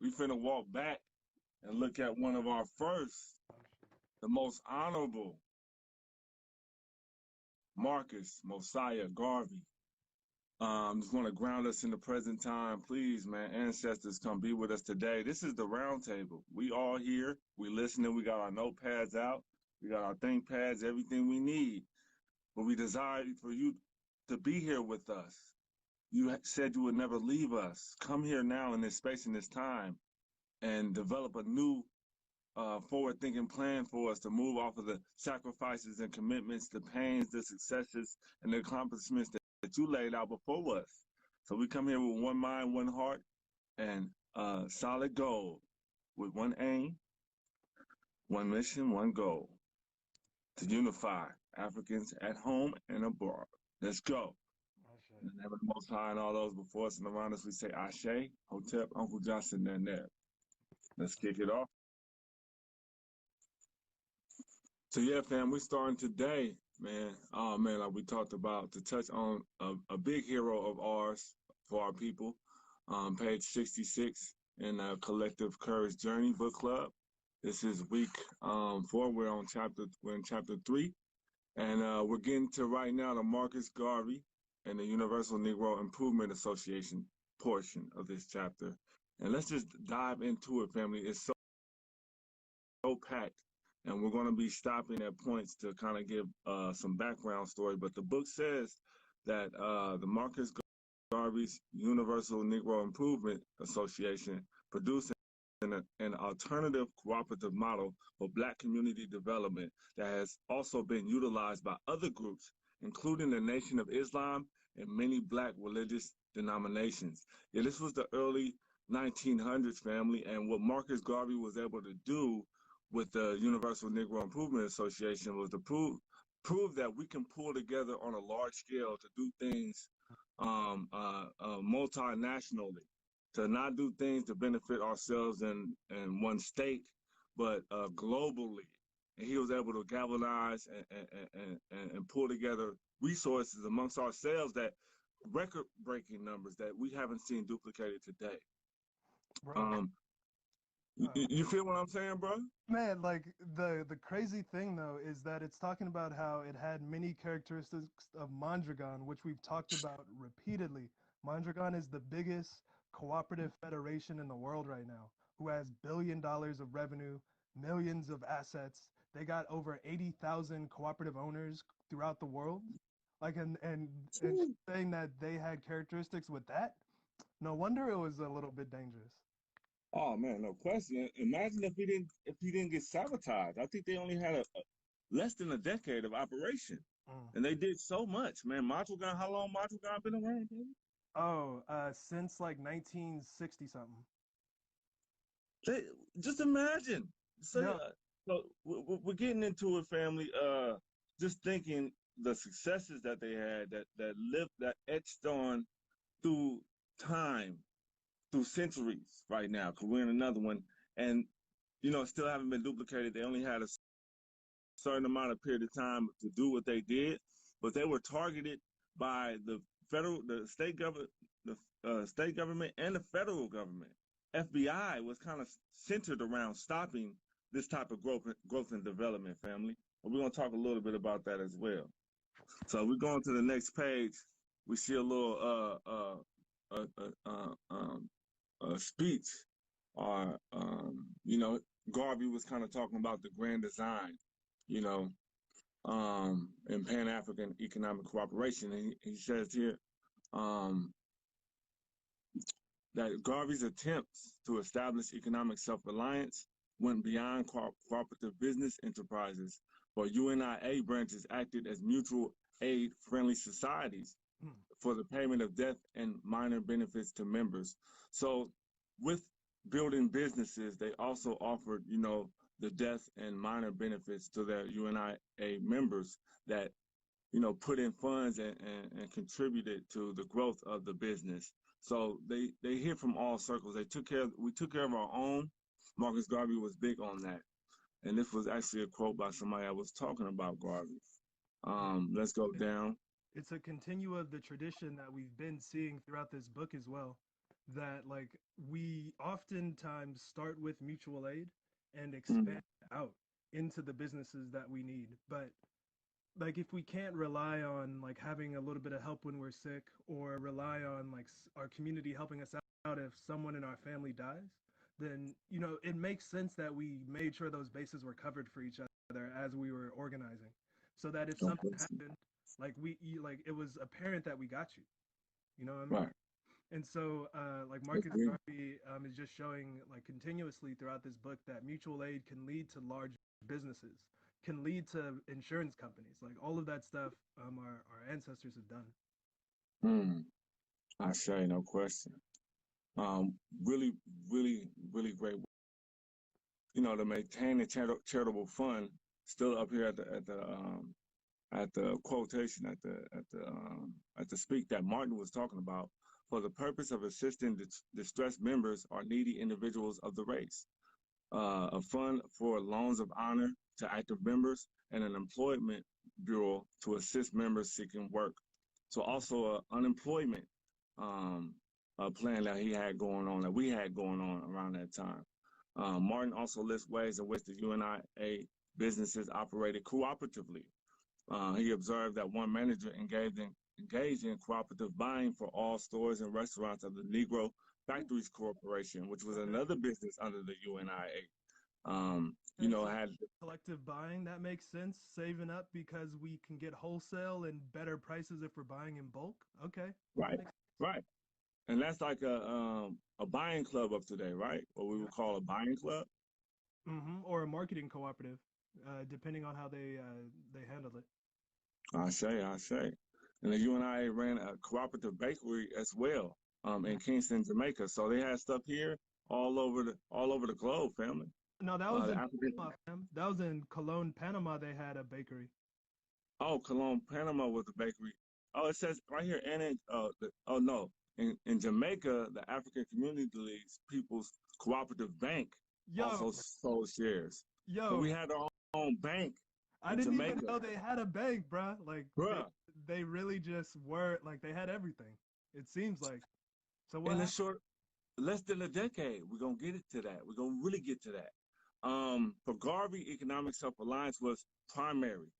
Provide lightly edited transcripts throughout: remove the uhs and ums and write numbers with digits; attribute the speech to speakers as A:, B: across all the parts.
A: We finna walk back and look at one of our first, the most honorable, Marcus Mosiah Garvey. Just want to ground us in the present time. Please, man, ancestors, come be with us today. This is the round table. We all here. We listening. We got our notepads out. We got our think pads, everything we need. But we desire for you to be here with us. You said you would never leave us. Come here now in this space, in this time, and develop a new forward-thinking plan for us to move off of the sacrifices and commitments, the pains, the successes, and the accomplishments that you laid out before us. So we come here with one mind, one heart, and solid goal, with one aim, one mission, one goal, to unify Africans at home and abroad. Let's go. In the name of the Most High and all those before us and around us, we say Ashe, Hotep, Uncle Johnson, and Neb. Let's kick it off. So yeah, fam, we're starting today, man. Oh man, like we talked about, to touch on a big hero of ours for our people, page 66 in Collective Courage Journey Book Club. This is week 4. We're in chapter 3, and we're getting to right now the Marcus Garvey and the Universal Negro Improvement Association portion of this chapter. And let's just dive into it, family. It's so packed. And we're going to be stopping at points to kind of give some background story. But the book says that the Marcus Garvey's Universal Negro Improvement Association produced an alternative cooperative model for Black community development that has also been utilized by other groups, including the Nation of Islam and many Black religious denominations. Yeah, this was the early 1900s, family, and what Marcus Garvey was able to do with the Universal Negro Improvement Association was to prove that we can pull together on a large scale to do things multinationally, to not do things to benefit ourselves in one state, but globally. And he was able to galvanize and pull together resources amongst ourselves, that record-breaking numbers that we haven't seen duplicated today. You feel what I'm saying, bro?
B: Man, like the crazy thing though is that it's talking about how it had many characteristics of Mondragon, which we've talked about repeatedly. Mondragon is the biggest cooperative federation in the world right now, who has $1 billion of revenue, millions of assets. They got over 80,000 cooperative owners throughout the world. Like, and saying that they had characteristics with that, no wonder it was a little bit dangerous.
A: Oh man, no question. Imagine if he didn't get sabotaged. I think they only had a less than a decade of operation, and they did so much, man. Mondragon, how long Mondragon been around, baby?
B: Oh, since like 1960 something.
A: Just imagine. So,
B: yeah.
A: So we're getting into it, family. Just thinking the successes that they had, that etched on through time, through centuries right now, because we're in another one, and still haven't been duplicated. They only had a certain amount of period of time to do what they did, but they were targeted by the state government, state government, and the federal government. FBI was kind of centered around stopping this type of growth and development, family. And we're going to talk a little bit about that as well. So we're going to the next page. We see a little speech, or Garvey was kind of talking about the grand design, in Pan-African economic cooperation. And he says here that Garvey's attempts to establish economic self-reliance went beyond cooperative business enterprises, for UNIA branches acted as mutual aid-friendly societies for the payment of death and minor benefits to members. So with building businesses, they also offered, the death and minor benefits to their UNIA members that, put in funds and contributed to the growth of the business. So they hear from all circles. We took care of our own. Marcus Garvey was big on that. And this was actually a quote by somebody I was talking about Garvey. Let's go down.
B: It's a continue of the tradition that we've been seeing throughout this book as well. that like we oftentimes start with mutual aid and
A: Mm,
B: expand out into the businesses that we need. But like if we can't rely on like having a little bit of help when we're sick, or rely on like our community helping us out if someone in our family dies, then it makes sense that we made sure those bases were covered for each other as we were organizing, so that if
A: no
B: something
A: question.
B: happened, like like it was apparent that we got you. You know what I mean?
A: Right.
B: And so, like Marcus
A: Agree.
B: Garvey is just showing like continuously throughout this book that mutual aid can lead to large businesses, can lead to insurance companies, like all of that stuff. Our ancestors have done.
A: Mm, I say no question. Really, really, really great. To maintain the charitable fund, still up here at the quotation at the speak that Martin was talking about, for the purpose of assisting distressed members or needy individuals of the race. A fund for loans of honor to active members, and an employment bureau to assist members seeking work. So also an unemployment um, plan that we had going on around that time. Martin also lists ways in which the UNIA businesses operated cooperatively. He observed that one manager engaged in cooperative buying for all stores and restaurants of the Negro Factories Corporation, which was
B: Okay.
A: another business under the UNIA.
B: Okay, so
A: Had
B: collective buying, that makes sense. Saving up because we can get wholesale and better prices if we're buying in bulk. Okay, that
A: right,
B: makes
A: right, and that's like a buying club of today, right? What we
B: yeah.
A: would call a buying club.
B: Or a marketing cooperative, depending on how they handle it.
A: I say. And the UNIA ran a cooperative bakery as well,
B: Mhm.
A: in Kingston, Jamaica. So they had stuff here all over the globe, family.
B: No, that was
A: The
B: in
A: African
B: Panama, fam. That was in Cologne, Panama. They had a bakery.
A: Oh, Cologne, Panama was the bakery. Oh, it says right here, and oh no, in Jamaica, the African Community League's People's Cooperative Bank
B: Yo,
A: also sold shares. So we
B: yo,
A: had our own bank
B: I
A: in
B: didn't even
A: Jamaica,
B: know they had a bank, bruh. Like
A: bruh.
B: they really just were like they had everything. It seems like. So what
A: In a
B: happened?
A: short, less than a decade, we're gonna get it to that. We're gonna really get to that. For Garvey, economic self-reliance was primary,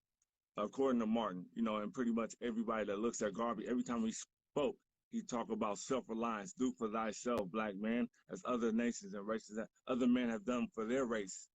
A: according to Martin, and pretty much everybody that looks at Garvey, every time he spoke, he talked about self-reliance. Do for thyself, black man, as other nations and races, other men have done for their race.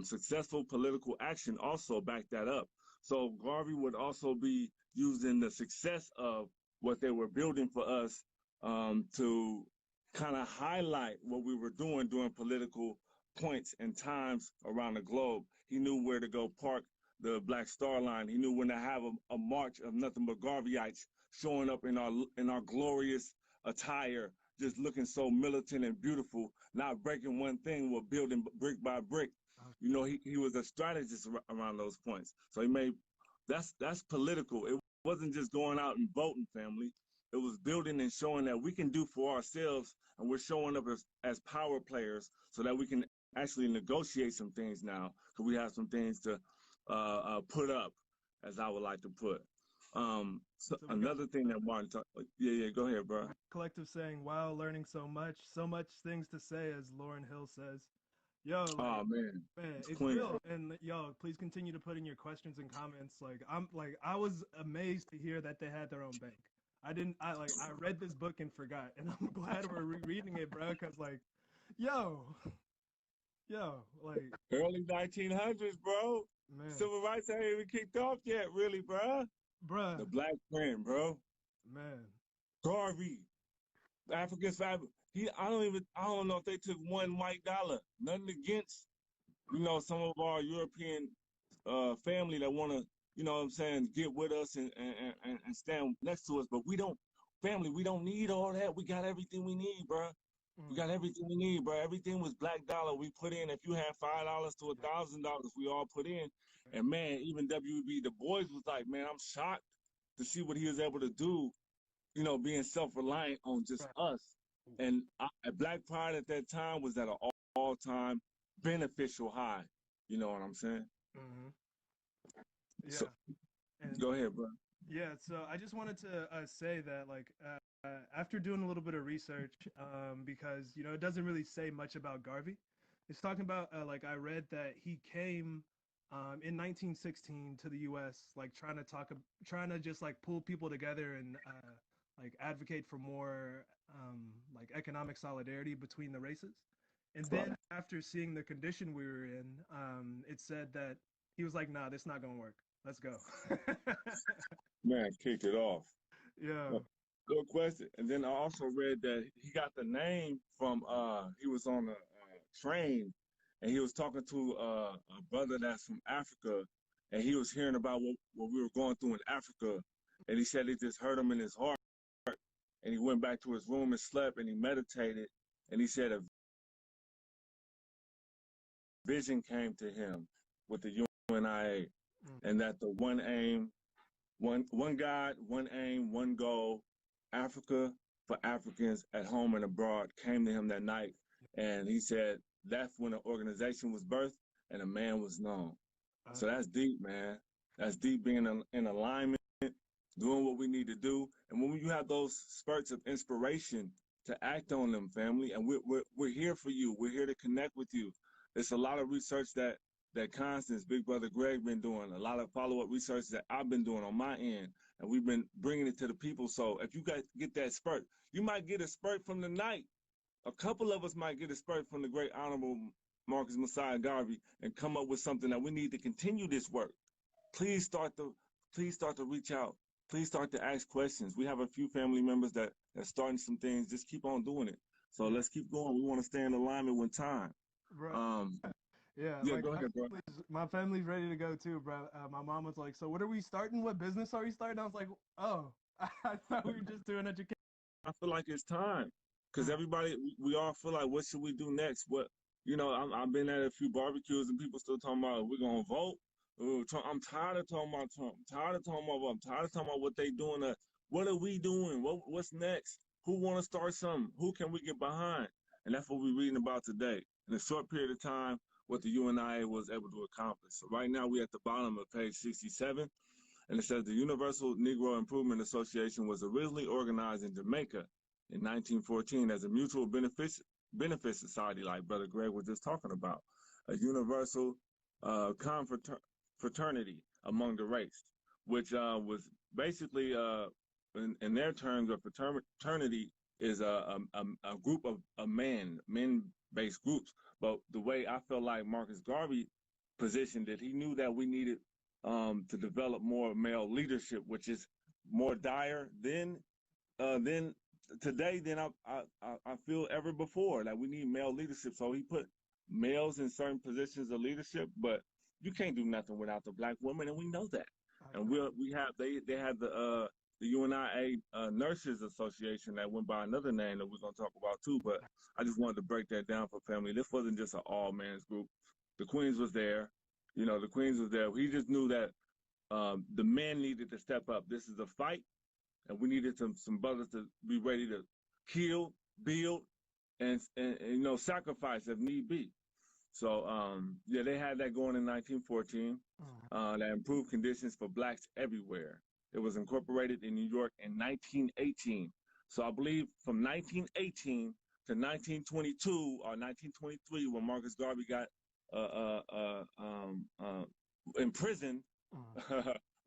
A: Successful political action also backed that up. So Garvey would also be using the success of what they were building for us to kind of highlight what we were doing during political points and times around the globe. He knew where to go park the Black Star Line. He knew when to have a march of nothing but Garveyites showing up in our glorious attire, just looking so militant and beautiful, not breaking one thing, but building brick by brick. He was a strategist around those points. So he made that's political. It wasn't just going out and voting, family. It was building and showing that we can do for ourselves, and we're showing up as power players so that we can actually negotiate some things now. Because we have some things to put up, as I would like to put. So
B: So we got
A: another thing that Martin talked. Yeah, go ahead, bro.
B: collective saying, "Wow, learning so much things to say," as Lauren Hill says. Yo, like
A: Oh man,
B: man,
A: it's
B: it's
A: Queen.
B: real. And yo, please continue to put in your questions and comments. I was amazed to hear that they had their own bank. I didn't I read this book and forgot, and I'm glad we're reading it, bro. Cause like, yo, like,
A: Early 1900s, bro.
B: man,
A: Civil rights ain't even kicked off yet, really, bro.
B: bruh,
A: The Black Print, bro.
B: man,
A: Garvey, African Fab. I don't know if they took one white dollar. Nothing against, some of our European family that want to, what I'm saying, get with us and stand next to us. But we don't need all that. We got everything we need, bro. We
B: mm,
A: got everything we need, bro. Everything was black dollar. We put in. If you had $5 to
B: yeah,
A: $1,000, we all put in.
B: right,
A: And man, even WB Du Bois was like, man, I'm shocked to see what he was able to do. Being self-reliant on just
B: right.
A: us. And Black Pride at that time was at an all-time beneficial high. You know what I'm saying?
B: Mm-hmm.
A: So
B: Yeah, and
A: go ahead, bro.
B: yeah. So I just wanted to say that after doing a little bit of research, because it doesn't really say much about Garvey. It's talking about like I read that he came in 1916 to the U.S. like trying to just like pull people together and like advocate for more like economic solidarity between the races. And
A: Right.
B: then after seeing the condition we were in, it said that he was like, "Nah, this not gonna work. Let's go."
A: Man, kicked it off.
B: Yeah.
A: Uh, Good question. And then I also read that he got the name from he was on a train and he was talking to a brother that's from Africa and he was hearing about what we were going through in Africa and he said it just hurt him in his heart and he went back to his room and slept and he meditated and he said a vision came to him with the UNIA
B: Mm.
A: and that the one aim, one God, one aim, one goal, Africa for Africans at home and abroad came to him that night. And he said that's when an organization was birthed and a man was known. So that's deep, man. That's deep being in alignment, doing what we need to do. And when you have those spurts of inspiration to act on them, family, and we're here for you. We're here to connect with you. There's a lot of research that Constance, Big Brother Greg been doing, a lot of follow-up research that I've been doing on my end, and we've been bringing it to the people. So if you guys get that spurt, you might get a spurt from the night. A couple of us might get a spurt from the great honorable Marcus Messiah Garvey and come up with something that we need to continue this work. Please start to reach out. Please start to ask questions. We have a few family members that are starting some things. Just keep on doing it. So let's keep going. We want to stay in alignment with time.
B: Bro.
A: Um,
B: Yeah,
A: yeah,
B: like
A: go ahead, bro.
B: my family's ready to go too, bro. My mom was like, "So what are we starting? What business are we starting?" I was like, "Oh, I thought we were just doing education."
A: I feel like it's time because everybody, we all feel like, what should we do next? I've been at a few barbecues and people still talking about we're gonna vote. Trump. I'm tired of talking about Trump. I'm tired of talking about. I'm tired of talking about what they doing. What are we doing? What's next? Who want to start something? Who can we get behind? And that's what we're reading about today. In a short period of time, what the UNIA was able to accomplish. So right now, we're at the bottom of page 67. And it says the Universal Negro Improvement Association was originally organized in Jamaica in 1914 as a mutual benefit society, like Brother Greg was just talking about, a universal confraternity among the race, which was basically, in their terms, a fraternity is a group of men-based groups. But the way I felt like Marcus Garvey positioned it, he knew that we needed to develop more male leadership, which is more dire than today than I feel ever before. Like we need male leadership. So he put males in certain positions of leadership, but you can't do nothing without the black woman, and we know that. And they had the UNIA Nurses Association that went by another name that we're gonna talk about too. But I just wanted to break that down for family. This wasn't just an all men's group. The Queens was there. The Queens was there. He just knew that the men needed to step up. This is a fight, and we needed some brothers to be ready to kill, build, and sacrifice if need be. So yeah, they had that going in 1914. That improved conditions for blacks everywhere. It was incorporated in New York in 1918. So I believe from 1918 to 1922 or 1923, when Marcus Garvey got in prison,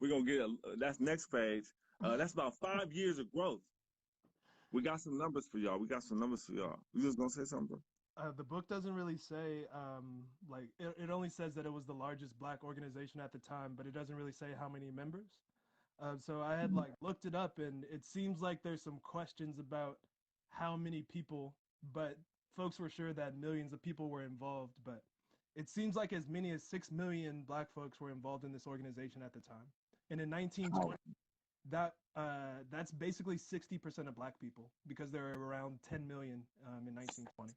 A: we're gonna get that's next page. That's about 5 years of growth. We got some numbers for y'all. You just gonna say something, bro?
B: The book doesn't really say like it only says that it was the largest black organization at the time, but it doesn't really say how many members. So I had like looked it up, and it seems like there's some questions about how many people, but folks were sure that millions of people were involved. But it seems like as many as 6 million black folks were involved in this organization at the time. And in 1920, that's basically 60% of black people because there were around 10 million in 1920.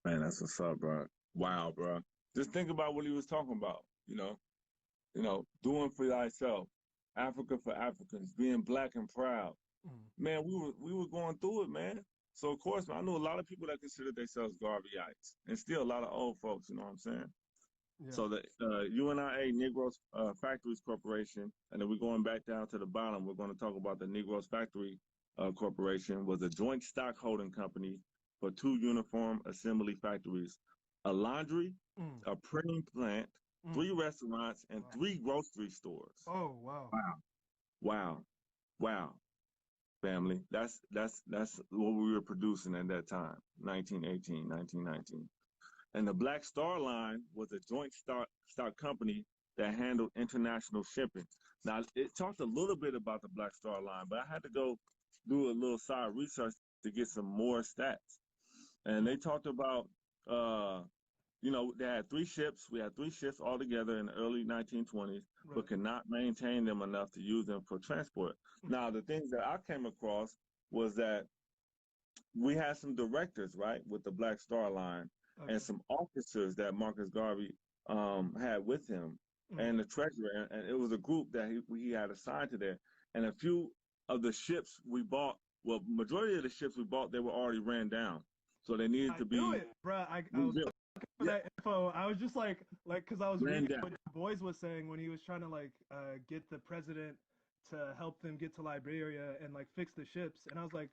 A: Man, that's what's up, bro. Wow, bro. Just think about what he was talking about. Doing for thyself, Africa for Africans, being black and proud. Man, we were going through it, man. So of course, man, I know a lot of people that consider themselves Garveyites, and still a lot of old folks. You know what I'm saying?
B: Yeah.
A: So the UNIA Negroes Factories Corporation, and then we're going back down to the bottom. We're going to talk about the Negroes Factory Corporation was a joint stock holding company for 2 uniform assembly factories, a laundry,
B: Mm.
A: a printing plant,
B: Mm.
A: 3 restaurants, and
B: Wow.
A: 3 grocery stores.
B: Oh, wow.
A: Wow, wow, family. That's what we were producing at that time, 1918, 1919. And the Black Star Line was a joint stock company that handled international shipping. Now, it talked a little bit about the Black Star Line, but I had to go do a little side research to get some more stats. And they talked about, they had 3 ships. We had 3 ships altogether in the early 1920s, but
B: Right.
A: could not maintain them enough to use them for transport. Now, the things that I came across was that we had some directors, right, with the Black Star Line,
B: Okay.
A: and some officers that Marcus Garvey had with him, and the treasurer, and it was a group that he had assigned to there. And a few of the ships we bought, well, majority of the ships we bought, they were already ran down, so they needed
B: I
A: to
B: knew
A: be
B: it, bro. I was
A: rebuilt.
B: looking for that info. I was just like, because I was
A: Ran
B: reading
A: down.
B: what Du Bois was saying when he was trying to get the president to help them get to Liberia and like fix the ships, and I was like,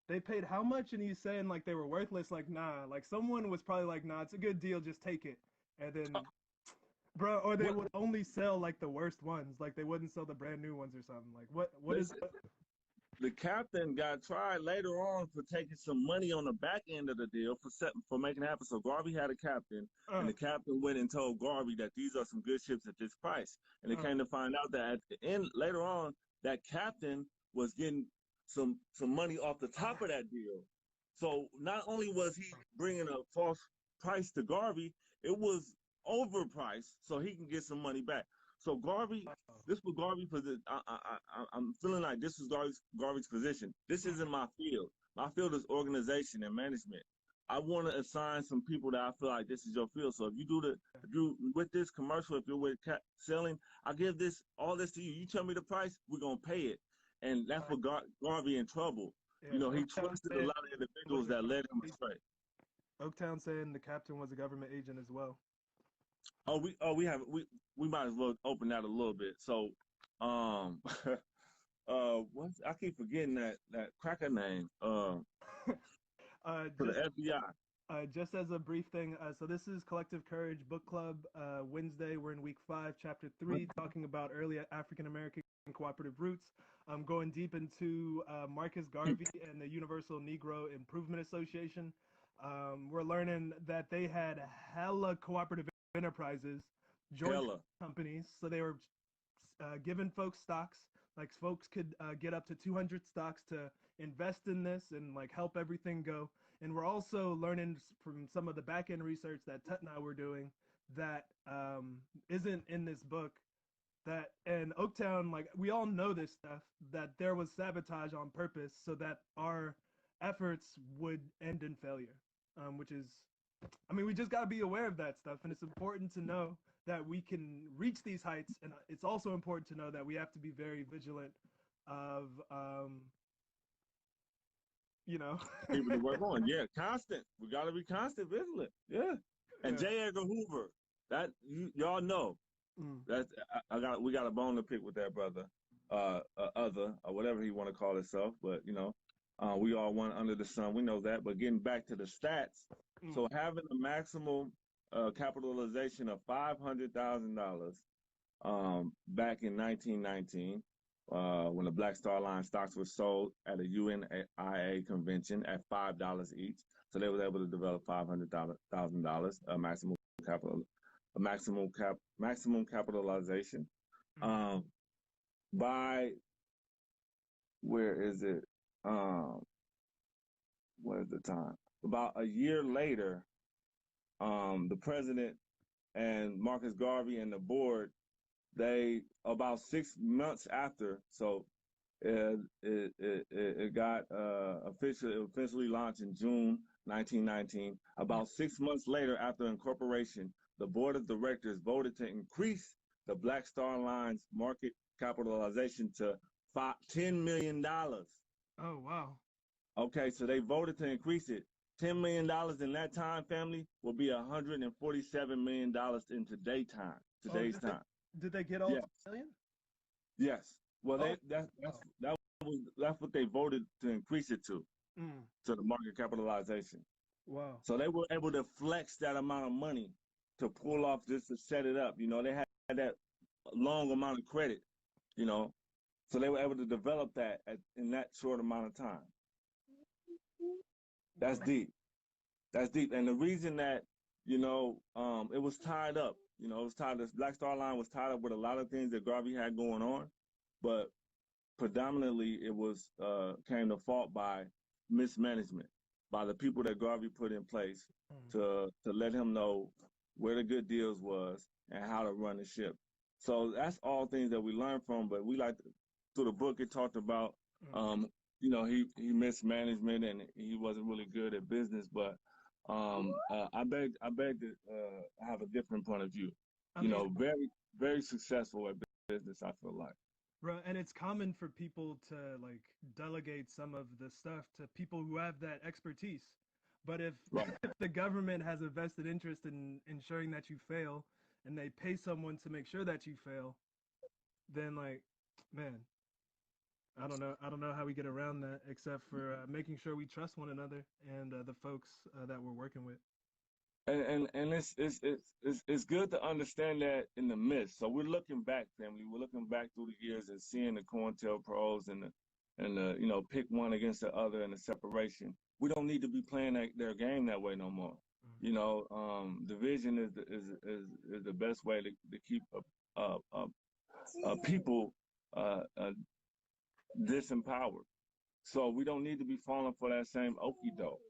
B: they paid how much? And he's saying like they were worthless. Like, nah, like someone was probably like, nah, it's a good deal, just take it. And then, bro, or they would only sell like the worst ones, like they wouldn't sell the brand new ones or something. Like, what is?
A: The captain got tried later on for taking some money on the back end of the deal for making it happen. So Garvey had a captain, and the captain went and told Garvey that these are some good ships at this price. And it came to find out that at the end, later on, that captain was getting some money off the top of that deal. So not only was he bringing a false price to Garvey, it was overpriced so he can get some money back. So Garvey, this was Garvey's position. I'm feeling like this is Garvey's position. This isn't my field. My field is organization and management. I want to assign some people that I feel like this is your field. So if you with this commercial, if you're with selling, I give all this to you. You tell me the price, we're gonna pay it. And that's what got Garvey in trouble.
B: Yeah,
A: He trusted a lot of individuals that led him astray.
B: Oaktown saying the captain was a government agent as well.
A: We might as well open that a little bit. So, I keep forgetting that cracker name. For the FBI.
B: Just as a brief thing, so this is Collective Courage Book Club. Wednesday, we're in week 5, chapter 3, talking about early African American cooperative roots. I'm going deep into Marcus Garvey and the Universal Negro Improvement Association. We're learning that they had hella cooperative enterprises, joint companies. So they were giving folks stocks. Like folks could get up to 200 stocks to invest in this and like help everything go. And we're also learning from some of the back end research that Tut and I were doing that isn't in this book. That in Oaktown, like we all know this stuff, that there was sabotage on purpose so that our efforts would end in failure, which is, I mean, we just got to be aware of that stuff. And it's important to know that we can reach these heights. And it's also important to know that we have to be very vigilant of,
A: People to work on. Yeah, constant. We got to be constant vigilant. Yeah. And J. Edgar Hoover, that y'all know. That's we got a bone to pick with that brother, or whatever he want to call himself. But we all one under the sun. We know that. But getting back to the stats, so having a maximum capitalization of $500,000 back in 1919, when the Black Star Line stocks were sold at a UNIA convention at $5 each, so they were able to develop $500,000 maximum capital. Maximum capitalization. By where is it? What is the time? About a year later, the president and Marcus Garvey and the board, they about 6 months after, so it got officially launched in June 1919. About 6 months later, after incorporation, the board of directors voted to increase the Black Star Line's market capitalization to $10 million.
B: Oh, wow.
A: Okay, so they voted to increase it. $10 million in that time, family, will be $147 million in today's time.
B: Did they get all $10 million?
A: Yes. Well, that that's what they voted to increase it
B: Mm.
A: to the market capitalization.
B: Wow.
A: So they were able to flex that amount of money to pull off this to set it up. They had that long amount of credit, you know, so they were able to develop that in that short amount of time. That's
B: Wow.
A: deep. That's deep. And the reason that, it was tied up, it was tied, this Black Star Line was tied up with a lot of things that Garvey had going on, but predominantly it was came to fault by mismanagement, by the people that Garvey put in place
B: Mm.
A: to let him know where the good deals was and how to run the ship. So that's all things that we learned from, but we through the book it talked about
B: Mm.
A: he mismanagement and he wasn't really good at business, but I beg to have a different point of view.
B: I mean,
A: Very, very successful at business, I feel like.
B: bro, and it's common for people to like delegate some of the stuff to people who have that expertise. But if,
A: Right.
B: if the government has a vested interest in ensuring that you fail and they pay someone to make sure that you fail, then like, man, I don't know how we get around that except for making sure we trust one another and the folks that we're working with.
A: And it's good to understand that in the midst. So we're looking back, family. We're looking back through the years and seeing the COINTELPROs and the pick one against the other and the separation. We don't need to be playing their game that way no more. Division is the best way to keep people disempowered. So we don't need to be falling for that same okie doke.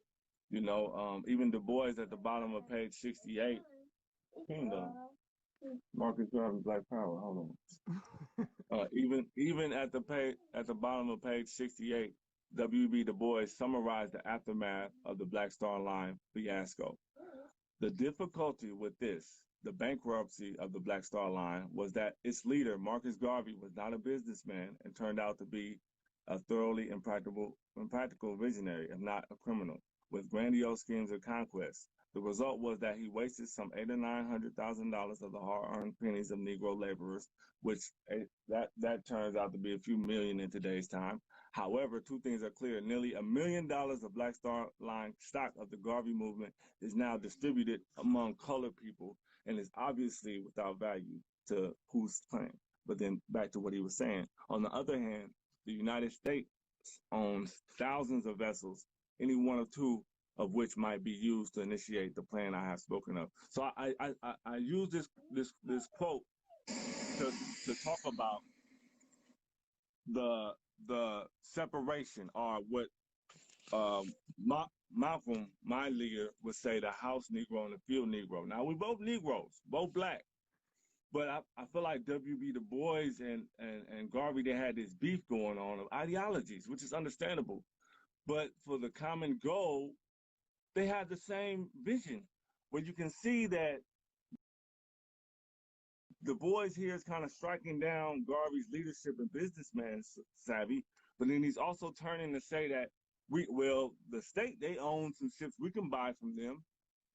A: Even Du Bois at the bottom of page 68. Kingdom. Marcus Garvey, Black Power. Hold on. Even at the bottom of page 68, W.B. Du Bois summarized the aftermath of the Black Star Line fiasco. The difficulty with this, the bankruptcy of the Black Star Line, was that its leader, Marcus Garvey, was not a businessman and turned out to be a thoroughly impractical visionary, if not a criminal, with grandiose schemes of conquest. The result was that he wasted some $800,000 or $900,000 of the hard-earned pennies of Negro laborers, which that turns out to be a few million in today's time. However, two things are clear: nearly $1 million of Black Star Line stock of the Garvey movement is now distributed among colored people and is obviously without value to whose claim. But then back to what he was saying. On the other hand, the United States owns thousands of vessels, any one or two of which might be used to initiate the plan I have spoken of. So I use this quote to talk about the separation, or what Malcolm, my leader, would say, the house Negro and the field Negro. Now, we both Negroes, both Black. But I feel like W.B. Du Bois and Garvey, they had this beef going on of ideologies, which is understandable. But for the common goal, they had the same vision, where you can see that Du Bois here is kind of striking down Garvey's leadership and businessman savvy, but then he's also turning to say that the state, they own some ships we can buy from them,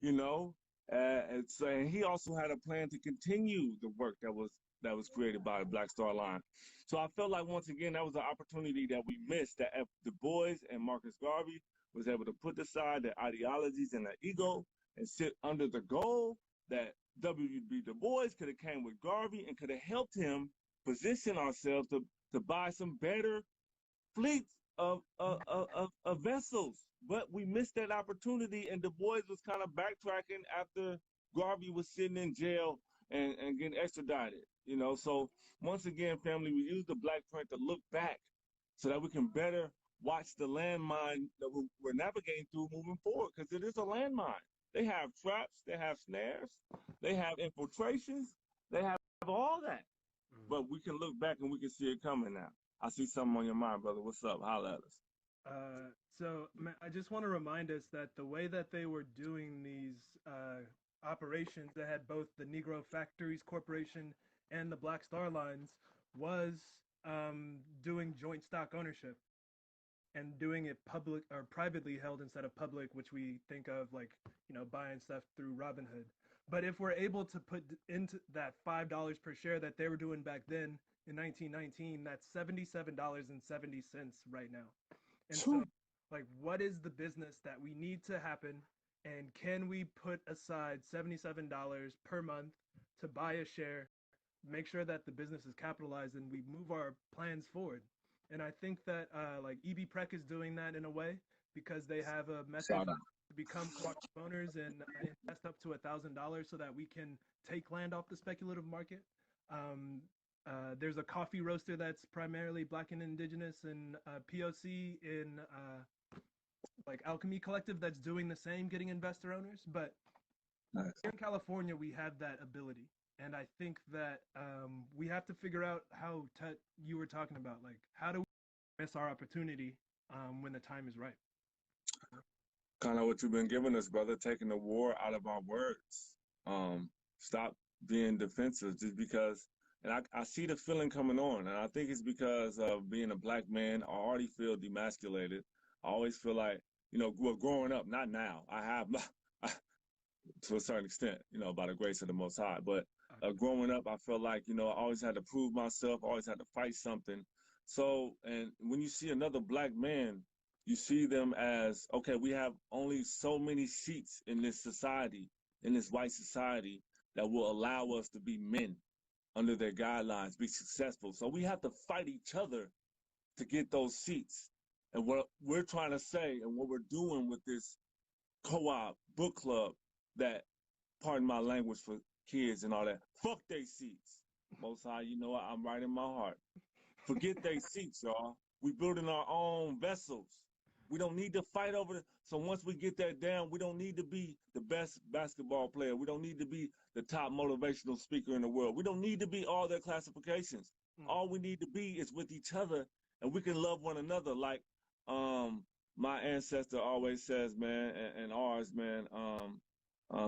A: and he also had a plan to continue the work that was created by the Black Star Line. So I felt like, once again, that was an opportunity that we missed, that if Du Bois and Marcus Garvey was able to put aside their ideologies and their ego and sit under the goal, that W.B. Du Bois could have came with Garvey and could have helped him position ourselves to buy some better fleets of vessels. But we missed that opportunity, and Du Bois was kind of backtracking after Garvey was sitting in jail and getting extradited. So once again, family, we use the Black Print to look back so that we can better watch the landmine that we're navigating through moving forward, because it is a landmine. They have traps, they have snares, they have infiltrations, they have all that. But we can look back and we can see it coming now. I see something on your mind, brother. What's up? Holla at us.
B: So I just want to remind us that the way that they were doing these operations that had both the Negro Factories Corporation and the Black Star Lines was doing joint stock ownership and doing it public or privately held instead of public, which we think of like, buying stuff through Robinhood. But if we're able to put into that $5 per share that they were doing back then in 1919, that's $77.70 right now. And so,
A: Phew.
B: like, what is the business that we need to happen? And can we put aside $77 per month to buy a share, make sure that the business is capitalized, and we move our plans forward? And I think that like EB Prec is doing that in a way because they have a method
A: Shout out.
B: to become cooperative owners and invest up to $1,000 so that we can take land off the speculative market. Um, there's a coffee roaster that's primarily Black and Indigenous and POC in like Alchemy Collective that's doing the same, getting investor owners. But
A: Nice.
B: here in California, we have that ability. And I think that we have to figure out how you were talking about, like, how do we miss our opportunity when the time is right?
A: Kind of what you've been giving us, brother, taking the war out of our words. Stop being defensive just because, and I see the feeling coming on, and I think it's because of being a black man. I already feel demasculated. I always feel like, well, growing up, not now. I have, to a certain extent, by the grace of the Most High. But growing up, I felt like, I always had to prove myself, always had to fight something. So, and when you see another black man, you see them as, okay, we have only so many seats in this society, in this white society, that will allow us to be men under their guidelines, be successful. So we have to fight each other to get those seats. And what we're trying to say and what we're doing with this co-op book club that, pardon my language for kids and all that, fuck they seats. Most High, you know what? I'm right in my heart. Forget they seats, y'all. We building our own vessels. We don't need to fight over it. So once we get that down, we don't need to be the best basketball player. We don't need to be the top motivational speaker in the world. We don't need to be all their classifications. All we need to be is with each other, and we can love one another. Like my ancestor always says, man, and ours, man,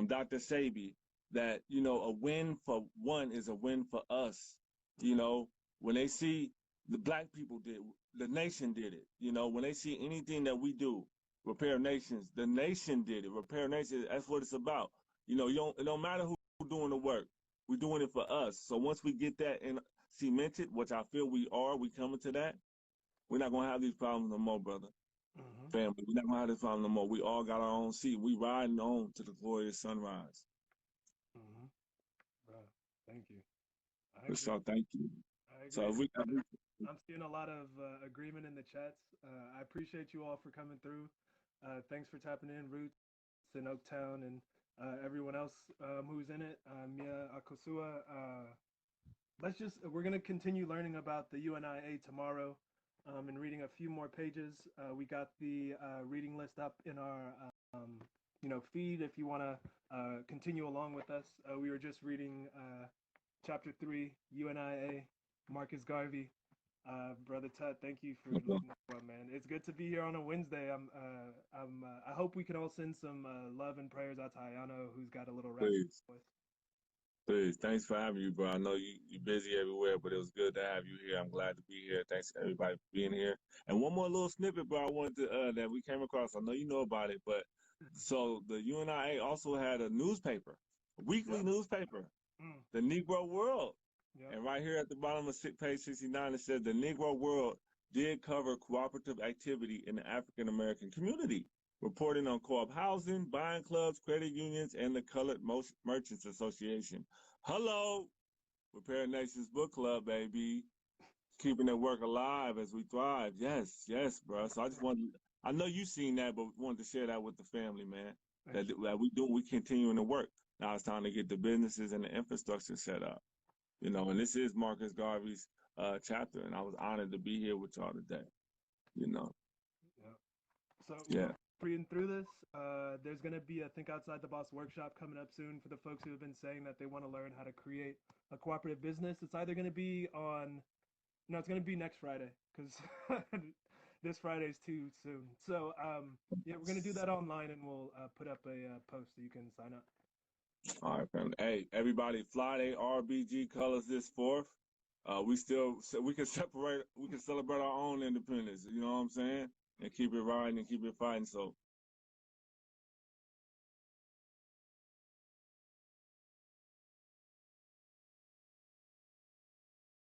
A: Dr. Sabi, that, a win for one is a win for us. When they see the black people did, the nation did it. When they see anything that we do, Repair Nations, the nation did it. Repair Nations, that's what it's about. It don't matter who's doing the work. We're doing it for us. So once we get that in cemented, which I feel we coming to that, we're not going to have these problems no more, brother. Family, we're not going to have this problem no more. We all got our own seat. We riding on to the glorious sunrise.
B: Bro, thank you.
A: For sure, thank you.
B: I agree.
A: So if we,
B: I'm seeing a lot of agreement in the chats. I appreciate you all for coming through. Thanks for tapping in, Roots in Oaktown, and everyone else who's in it. Mia Akosua. We're going to continue learning about the UNIA tomorrow and reading a few more pages. We got the reading list up in our feed if you want to continue along with us. We were just reading chapter 3, UNIA, Marcus Garvey. Brother Tut, thank you for leading this one, man. It's good to be here on a Wednesday. I hope we can all send some love and prayers out to Ayano, who's got a little rap voice.
A: Please, thanks for having me, bro. I know you're busy everywhere, but it was good to have you here. I'm glad to be here. Thanks to everybody for being here. And one more little snippet, bro, I wanted to that we came across. I know you know about it, but so the UNIA also had a newspaper, a weekly newspaper, the Negro World. And right here at the bottom of page 69, it said the Negro World did cover cooperative activity in the African American community, reporting on co-op housing, buying clubs, credit unions, and the Colored Merchants Association. Hello, Repair Nations Book Club, baby. Keeping that work alive as we thrive. Yes, bro. So I just wanted, I know you've seen that, but wanted to share that with the family, man. That we continuing to work. Now it's time to get the businesses and the infrastructure set up. And this is Marcus Garvey's chapter, and I was honored to be here with y'all today.
B: So reading through this, there's going to be a Think Outside the Box workshop coming up soon for the folks who have been saying that they want to learn how to create a cooperative business. It's either going to be it's going to be next Friday because this Friday is too soon. So we're going to do that online, and we'll put up a post so you can sign up.
A: All right, family. Hey, everybody, Friday RBG colors this 4th. We can celebrate our own independence. You know what I'm saying? And keep it riding and keep it fighting. So